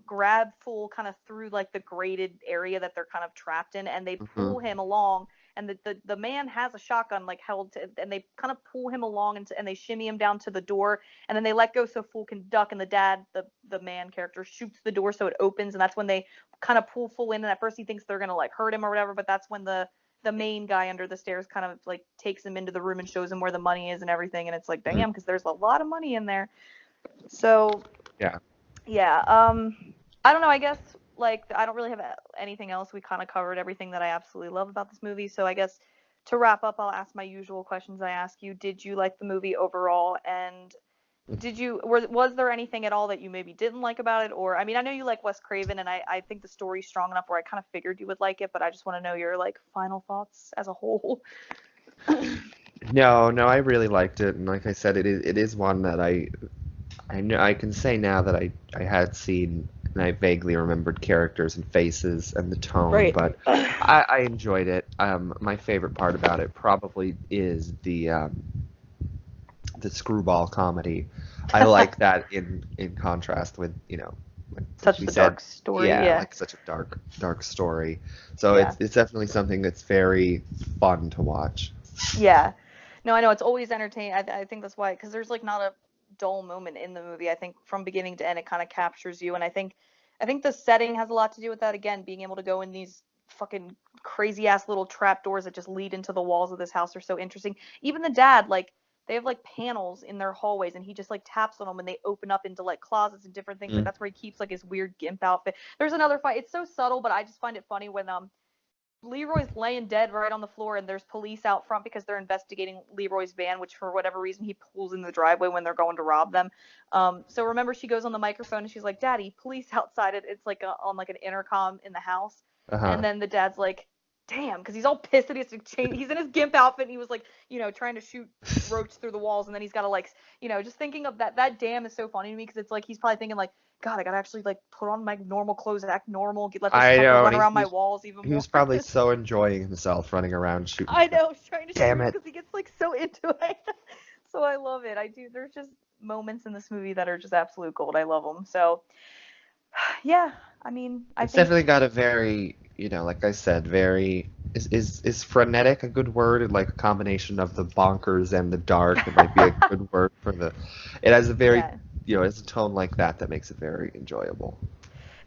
grab Fool kind of through like the grated area that they're kind of trapped in, and they Hmm. pull him along. And the man has a shotgun like held to, and they kind of pull him along and they shimmy him down to the door, and then they let go so Fool can duck, and the dad, the man character, shoots the door so it opens, and that's when they kind of pull Fool in, and at first he thinks they're gonna like hurt him or whatever, but that's when the main guy under the stairs kind of like takes him into the room and shows him where the money is and everything, and it's like Hmm. damn, because there's a lot of money in there. So Yeah. yeah, I don't know. I guess like I don't really have anything else. We kind of covered everything that I absolutely love about this movie. So I guess to wrap up, I'll ask my usual questions I ask you. Did you like the movie overall? And was there anything at all that you maybe didn't like about it? Or I mean, I know you like Wes Craven, and I think the story's strong enough where I kind of figured you would like it, but I just want to know your like final thoughts as a whole. No, no, I really liked it, and like I said, it is one that I know I can say now that I had seen and I vaguely remembered characters and faces and the tone, Right. but I enjoyed it. My favorite part about it probably is the screwball comedy. I like that in contrast with, like Such we the said, dark story. yeah, Yeah. like such a dark story. So Yeah. it's definitely something that's very fun to watch. Yeah. No, I know it's always entertaining. I think that's why, because there's like not a dull moment in the movie. I think from beginning to end, it kind of captures you, and I think the setting has a lot to do with that. Again, being able to go in these fucking crazy ass little trap doors that just lead into the walls of this house are so interesting. Even the dad, like they have like panels in their hallways, and he just like taps on them, and they open up into like closets and different things. Like Mm. that's where he keeps like his weird gimp outfit. There's another fight. It's so subtle, but I just find it funny when Leroy's laying dead right on the floor, and there's police out front because they're investigating Leroy's van, which for whatever reason he pulls in the driveway when they're going to rob them. So remember, she goes on the microphone and she's like, "Daddy, police outside!" It's like on like an intercom in the house, and Uh-huh. then the dad's like, "Damn," because he's all pissed that he has to change. He's in his gimp outfit and he was like, trying to shoot Roach through the walls, and then he's got to like, just thinking of that. That damn is so funny to me because it's like he's probably thinking like, God, I gotta actually like put on my normal clothes, act normal, let this I fucker know, run and around my walls even he more. was probably so enjoying himself running around shooting I stuff. know, trying to Damn shoot it. because he gets like so into it. So I love it. I do. There's just moments in this movie that are just absolute gold. I love them. So yeah, I mean, I It's think definitely got a very, like I said, very is frenetic a good word? Like a combination of the bonkers and the dark. It might be a good word for the. It has a very, yeah. it has a tone like that makes it very enjoyable.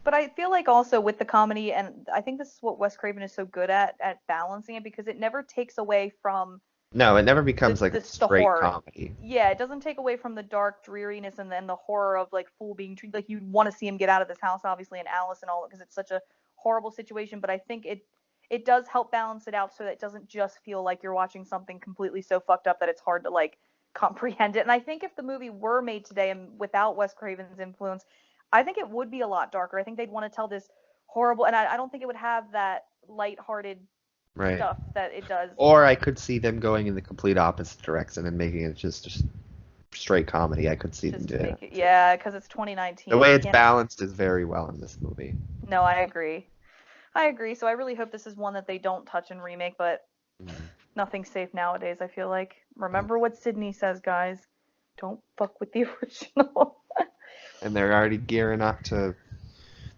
But I feel like also with the comedy, and I think this is what Wes Craven is so good at balancing it because it never takes away from No, it never the becomes like a the straight horror. comedy. Yeah, it doesn't take away from the dark dreariness and then the horror of like Fool being treated like you want to see him get out of this house, obviously, and Alice and all because it's such a horrible situation. But I think it does help balance it out so that it doesn't just feel like you're watching something completely so fucked up that it's hard to like comprehend it. And I think if the movie were made today and without Wes Craven's influence, I think it would be a lot darker. I think they'd want to tell this horrible, and I don't think it would have that lighthearted Right. stuff that it does. Or I could see them going in the complete opposite direction and making it just straight comedy. I could see them Just to doing make it. it, yeah, because it's The 2019. way You it's can't. balanced is very well in this movie. No, I agree. I agree. So I really hope this is one that they don't touch and remake, but Mm. nothing's safe nowadays, I feel like. Remember what Sydney says, guys. Don't fuck with the original. And they're already gearing up to.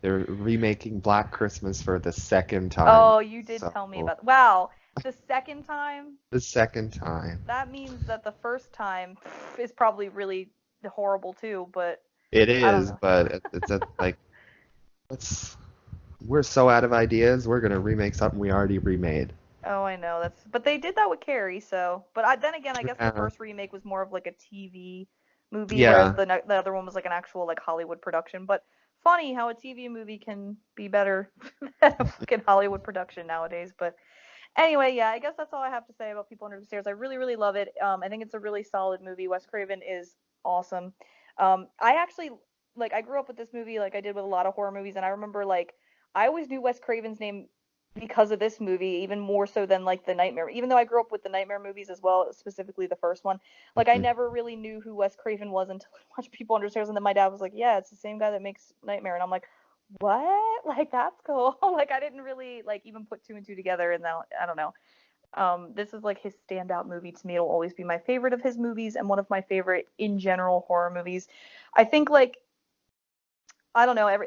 They're remaking Black Christmas for the second time. Oh, you did tell me So about. Wow, the second time? the second time. That means that the first time is probably really horrible too, but It I don't is, know. but it's like let's. We're so out of ideas. We're gonna remake something we already remade. Oh, I know. But they did that with Carrie, so. But then again, I guess the Yeah. first remake was more of like a TV movie, whereas Yeah. the other one was like an actual like Hollywood production. But funny how a TV movie can be better than a fucking Hollywood production nowadays. But anyway, yeah, I guess that's all I have to say about People Under the Stairs. I really, really love it. I think it's a really solid movie. Wes Craven is awesome. I actually like I grew up with this movie like I did with a lot of horror movies, and I remember like I always knew Wes Craven's name because of this movie, even more so than like the Nightmare. Even though I grew up with the Nightmare movies as well, specifically the first one, like I Mhm. never really knew who Wes Craven was until I watched People Under the Stairs, and then my dad was like, "Yeah, it's the same guy that makes Nightmare," and I'm like, "What? Like that's cool." Like I didn't really like even put two and two together, and now I don't know. This is like his standout movie to me. It'll always be my favorite of his movies and one of my favorite in general horror movies. I think like I don't know,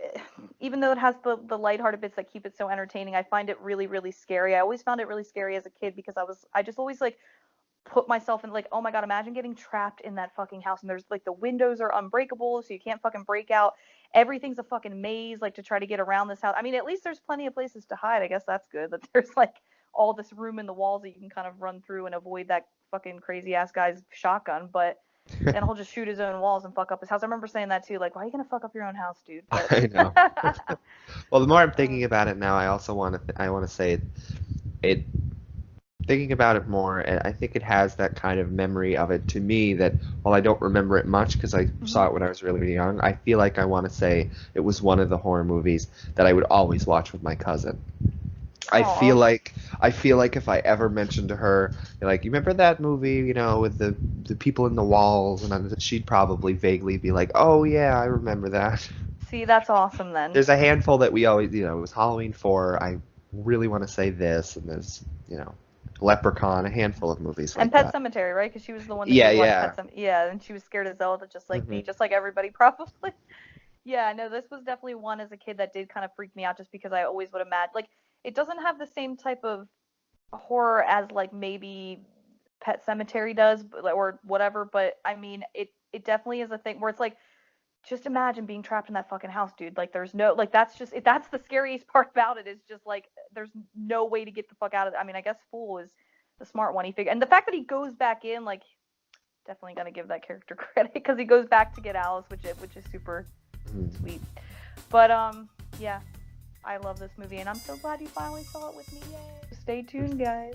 even though it has the lighthearted bits that keep it so entertaining, I find it really really scary. I always found it really scary as a kid because I just always like put myself in like, oh my god, imagine getting trapped in that fucking house and there's like the windows are unbreakable so you can't fucking break out. Everything's a fucking maze like to try to get around this house. I mean, at least there's plenty of places to hide. I guess that's good that there's like all this room in the walls that you can kind of run through and avoid that fucking crazy ass guy's shotgun, but then he'll just shoot his own walls and fuck up his house. I remember saying that too, like, why are you gonna fuck up your own house, dude? But I know. Well, the more I'm um, thinking about it now, I also I want to say it. Thinking about it more, I think it has that kind of memory of it to me that while I don't remember it much because I mhm. saw it when I was really, really young, I feel like I want to say it was one of the horror movies that I would always watch with my cousin. Aw. I feel like if I ever mentioned to her, like, you remember that movie, with the people in the walls, and she'd probably vaguely be like, oh yeah, I remember that. See, that's awesome then. There's a handful that we always, it was Halloween 4. I really want to say this, and there's, Leprechaun, a handful of movies And like Pet that. Cemetery, right? Because she was the one that Yeah, did watch yeah. Pet Cemetery. Yeah, and she was scared as hell to just like Hmm. me, just like everybody probably. Yeah, no, this was definitely one as a kid that did kind of freak me out just because I always would imagine like it doesn't have the same type of horror as like maybe Pet Cemetery does, or whatever. But I mean, it definitely is a thing where it's like just imagine being trapped in that fucking house, dude. Like there's no like that's the scariest part about it is just like there's no way to get the fuck out of it. I mean, I guess Fool is the smart one. He figured, and the fact that he goes back in, like definitely gonna give that character credit because he goes back to get Alice, which is super sweet. But yeah, I love this movie, and I'm so glad you finally saw it with me. Yay! Stay tuned, guys.